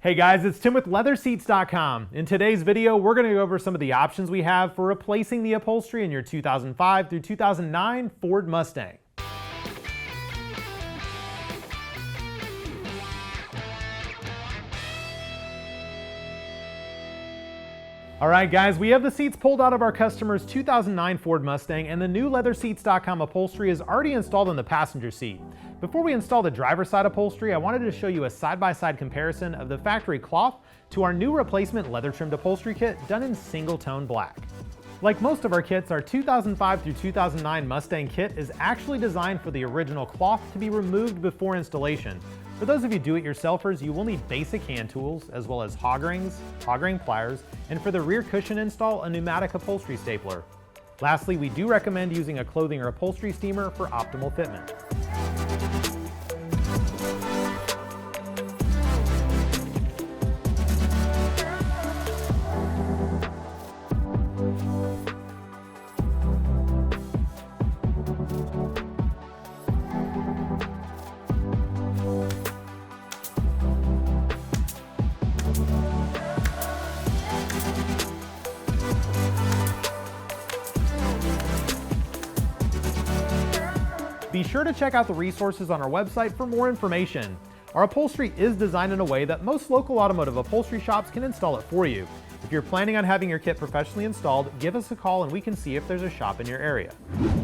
Hey guys, it's Tim with LeatherSeats.com. In today's video, we're going to go over some of the options we have for replacing the upholstery in your 2005 through 2009 Ford Mustang. Alright guys, we have the seats pulled out of our customer's 2009 Ford Mustang, and the new LeatherSeats.com upholstery is already installed in the passenger seat. Before we install the driver's side upholstery, I wanted to show you a side-by-side comparison of the factory cloth to our new replacement leather-trimmed upholstery kit done in single-tone black. Like most of our kits, our 2005 through 2009 Mustang kit is actually designed for the original cloth to be removed before installation. For those of you do-it-yourselfers, you will need basic hand tools, as well as hog rings, hog ring pliers, and for the rear cushion install, a pneumatic upholstery stapler. Lastly, we do recommend using a clothing or upholstery steamer for optimal fitment. Be sure to check out the resources on our website for more information. Our upholstery is designed in a way that most local automotive upholstery shops can install it for you. If you're planning on having your kit professionally installed, give us a call and we can see if there's a shop in your area.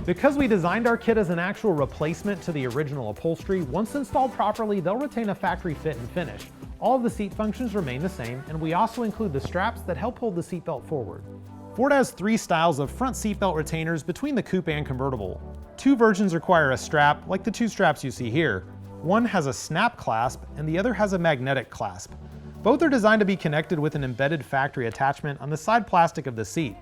Because we designed our kit as an actual replacement to the original upholstery, once installed properly, they'll retain a factory fit and finish. All of the seat functions remain the same, and we also include the straps that help hold the seatbelt forward. Ford has three styles of front seatbelt retainers between the coupe and convertible. Two versions require a strap, like the two straps you see here. One has a snap clasp and the other has a magnetic clasp. Both are designed to be connected with an embedded factory attachment on the side plastic of the seat.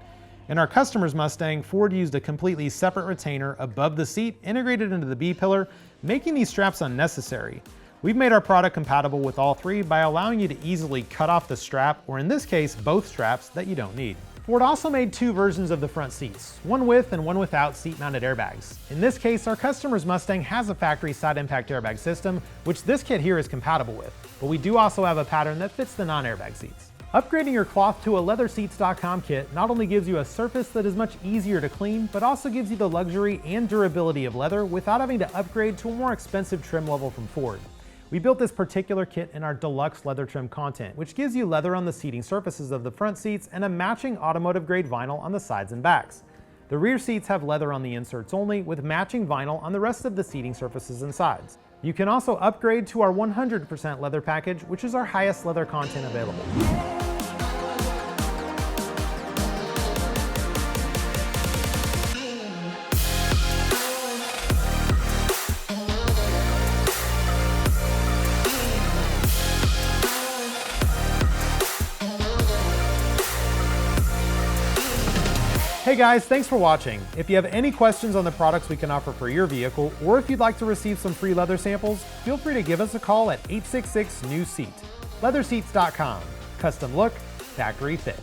In our customer's Mustang, Ford used a completely separate retainer above the seat integrated into the B-pillar, making these straps unnecessary. We've made our product compatible with all three by allowing you to easily cut off the strap, or in this case, both straps that you don't need. Ford also made two versions of the front seats, one with and one without seat-mounted airbags. In this case, our customer's Mustang has a factory side impact airbag system, which this kit here is compatible with, but we do also have a pattern that fits the non-airbag seats. Upgrading your cloth to a LeatherSeats.com kit not only gives you a surface that is much easier to clean, but also gives you the luxury and durability of leather without having to upgrade to a more expensive trim level from Ford. We built this particular kit in our deluxe leather trim content, which gives you leather on the seating surfaces of the front seats and a matching automotive grade vinyl on the sides and backs. The rear seats have leather on the inserts only, with matching vinyl on the rest of the seating surfaces and sides. You can also upgrade to our 100% leather package, which is our highest leather content available. Hey guys, thanks for watching. If you have any questions on the products we can offer for your vehicle, or if you'd like to receive some free leather samples, feel free to give us a call at 866-NEW-SEAT. LeatherSeats.com. Custom look, factory fit.